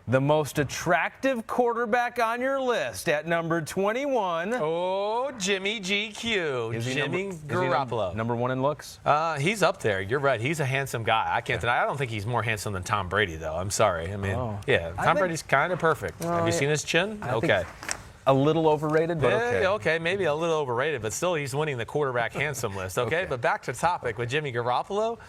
The most attractive quarterback on your list at number 21. Oh, Jimmy GQ. Jimmy Garoppolo. Number one in looks? He's up there. You're right. He's a handsome guy. I can't deny. I don't think he's more handsome than Tom Brady, though. I'm sorry. I mean, Tom Brady's kind of perfect. Have you seen his chin? Okay. A little overrated, but okay. Okay, maybe a little overrated, but still he's winning the quarterback handsome list. Okay, but back to topic with Jimmy Garoppolo.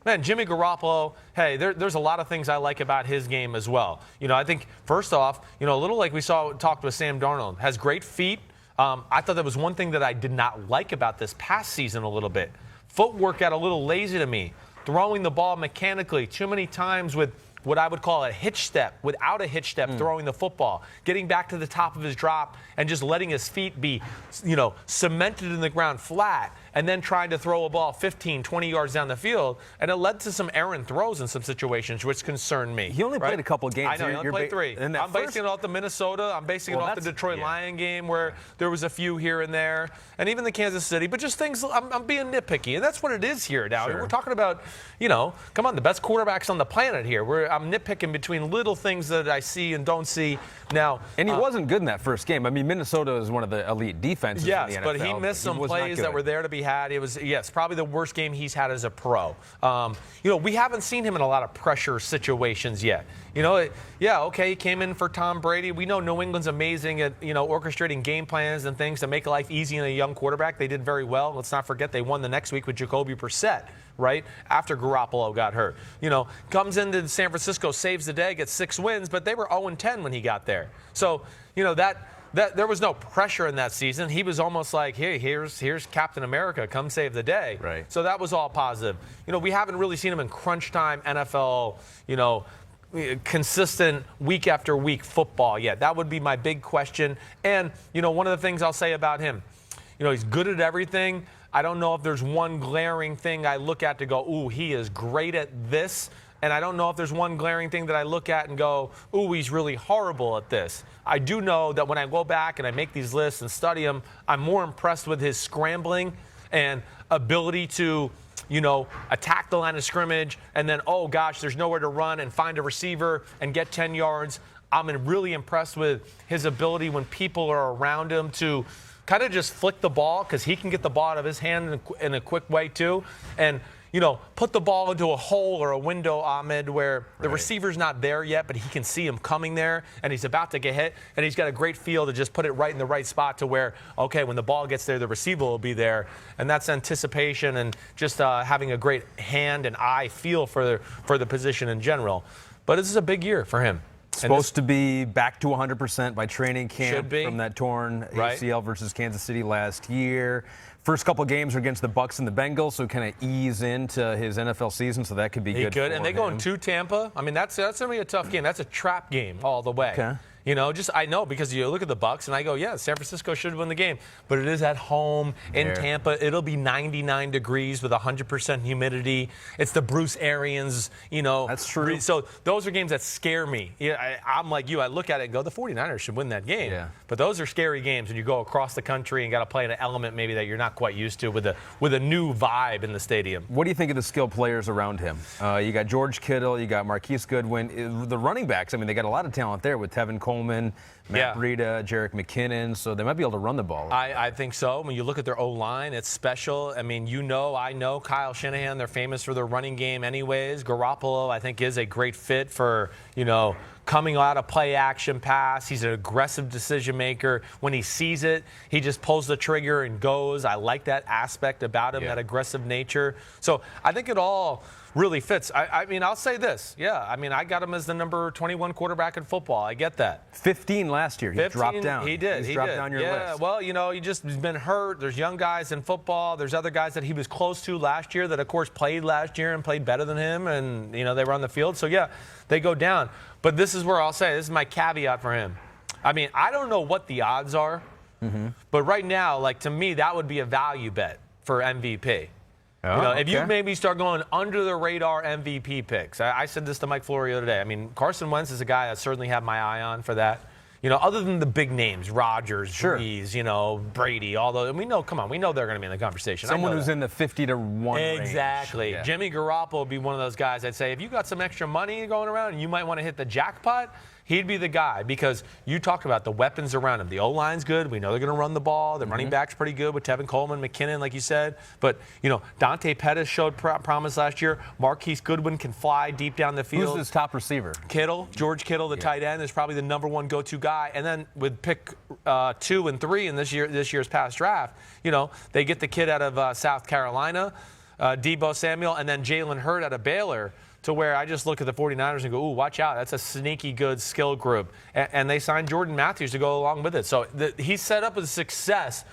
Man, Jimmy Garoppolo, hey, there's a lot of things I like about his game as well. I think, first off, a little like we talked with Sam Darnold, has great feet. I thought that was one thing that I did not like about this past season a little bit. Footwork got a little lazy to me. Throwing the ball mechanically too many times with what I would call a hitch step, without a hitch step, throwing the football, getting back to the top of his drop and just letting his feet be, cemented in the ground flat, and then trying to throw a ball 15, 20 yards down the field. And it led to some errant throws in some situations, which concerned me. He only played a couple games. I know, he only played 3. I'm basing it off the Minnesota. I'm basing it off the Detroit Lion game where there was a few here and there. And even the Kansas City. But just things, I'm being nitpicky. And that's what it is here now. Sure. We're talking about, come on, the best quarterbacks on the planet here. I'm nitpicking between little things that I see and don't see. Now, and he wasn't good in that first game. I mean, Minnesota is one of the elite defenses in the NFL. Yes, but he missed some plays that were there to be had. It was, probably the worst game he's had as a pro. We haven't seen him in a lot of pressure situations yet. He came in for Tom Brady. We know New England's amazing at, orchestrating game plans and things to make life easy in a young quarterback. They did very well. Let's not forget they won the next week with Jacoby Brissett, right, after Garoppolo got hurt. Comes into San Francisco, saves the day, gets 6 wins, but they were 0-10 when he got there. So, that there was no pressure in that season. He was almost like, hey, here's Captain America, come save the day. Right. So that was all positive. We haven't really seen him in crunch time NFL, consistent week after week football yet. That would be my big question. And, one of the things I'll say about him, he's good at everything. I don't know if there's one glaring thing I look at to go, ooh, he is great at this. And I don't know if there's one glaring thing that I look at and go, ooh, he's really horrible at this. I do know that when I go back and I make these lists and study him, I'm more impressed with his scrambling and ability to, attack the line of scrimmage and then, oh, gosh, there's nowhere to run and find a receiver and get 10 yards. I'm really impressed with his ability when people are around him to kind of just flick the ball, because he can get the ball out of his hand in a quick way too. And put the ball into a hole or a window, Ahmed, where the receiver's not there yet, but he can see him coming there, and he's about to get hit, and he's got a great feel to just put it right in the right spot to where, okay, when the ball gets there, the receiver will be there. And that's anticipation and just having a great hand and eye feel for the position in general. But this is a big year for him. Supposed to be back to 100% by training camp from that torn ACL versus Kansas City last year. First couple games are against the Bucs and the Bengals, so kind of ease into his NFL season, so that could be good for him. And they go into Tampa. I mean, that's going to be a tough game. That's a trap game all the way. Okay. I know because you look at the Bucs and I go, yeah, San Francisco should win the game. But it is at home in Tampa. It'll be 99 degrees with 100% humidity. It's the Bruce Arians, That's true. So those are games that scare me. I'm like you. I look at it and go, the 49ers should win that game. Yeah. But those are scary games when you go across the country and got to play in an element maybe that you're not quite used to with a new vibe in the stadium. What do you think of the skilled players around him? You got George Kittle. You got Marquise Goodwin. The running backs, I mean, they got a lot of talent there with Tevin Coleman, Matt Breida, Jerick McKinnon, so they might be able to run the ball. I think so. When you look at their O-line, it's special. I mean, I know Kyle Shanahan, they're famous for their running game anyways. Garoppolo, I think, is a great fit for, coming out of play action pass. He's an aggressive decision maker. When he sees it, he just pulls the trigger and goes. I like that aspect about him, that aggressive nature. So I think it all really fits. I mean, I'll say this. Yeah, I mean, I got him as the number 21 quarterback in football. I get that. 15 last year. He dropped down. He did. He's dropped down your list. Yeah, well, he's been hurt. There's young guys in football. There's other guys that he was close to last year that, of course, played last year and played better than him. And, they were on the field. So, yeah, they go down. But this is where I'll say, this is my caveat for him. I mean, I don't know what the odds are. But right now, to me, that would be a value bet for MVP. If you maybe start going under the radar MVP picks. I said this to Mike Florio today. I mean, Carson Wentz is a guy I certainly have my eye on for that. other than the big names, Rodgers, Breeze, Brady, all those. And we know they're going to be in the conversation. Someone who's in the 50-1 range. Exactly. Yeah. Jimmy Garoppolo would be one of those guys I'd say, if you got some extra money going around and you might want to hit the jackpot, he'd be the guy, because you talked about the weapons around him. The O-line's good. We know they're going to run the ball. The running back's pretty good with Tevin Coleman, McKinnon, like you said. But, Dante Pettis showed promise last year. Marquise Goodwin can fly deep down the field. Who's his top receiver? Kittle. George Kittle, the tight end, is probably the #1 go-to guy. And then with pick 2 and 3 in this year's past draft, they get the kid out of South Carolina, Deebo Samuel, and then Jalen Hurd out of Baylor, to where I just look at the 49ers and go, ooh, watch out. That's a sneaky good skill group. And they signed Jordan Matthews to go along with it. So he's set up with success,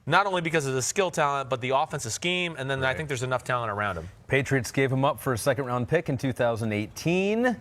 not only because of the skill talent, but the offensive scheme. And then I think there's enough talent around him. Patriots gave him up for a second-round pick in 2018.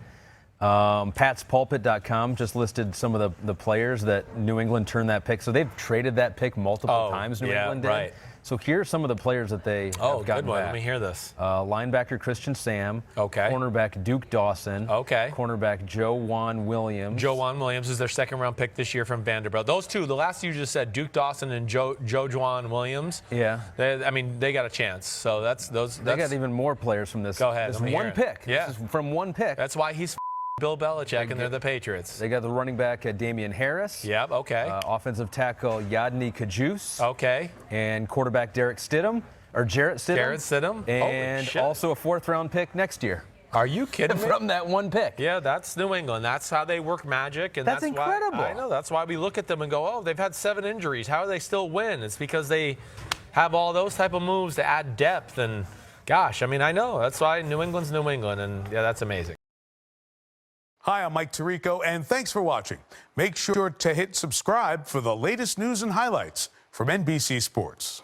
PatsPulpit.com just listed some of the players that New England turned that pick. So they've traded that pick multiple times, New England did. Right. So here are some of the players that they have gotten good one. back. Let me hear this. Linebacker Christian Sam. Okay. Cornerback Duke Dawson. Okay. Cornerback Joejuan Williams. Joejuan Williams is their second-round pick this year from Vanderbilt. Those two, the last two you just said, Duke Dawson and Joejuan Williams. Yeah. They got a chance. So they got even more players from this. Go ahead. This one pick. Yeah. This is from one pick. That's why he's Bill Belichick, and they're the Patriots. They got the running back Damien Harris. Yep, okay. Offensive tackle Yadni Kajus. Okay. And quarterback Jarrett Stidham. Jarrett Stidham. And also a 4th-round pick next year. Are you kidding me? From that one pick. Yeah, that's New England. That's how they work magic. And that's incredible. I know. That's why we look at them and go, they've had 7 injuries. How do they still win? It's because they have all those type of moves to add depth. And, gosh, I know. That's why New England's New England. And, yeah, that's amazing. Hi, I'm Mike Tirico, and thanks for watching. Make sure to hit subscribe for the latest news and highlights from NBC Sports.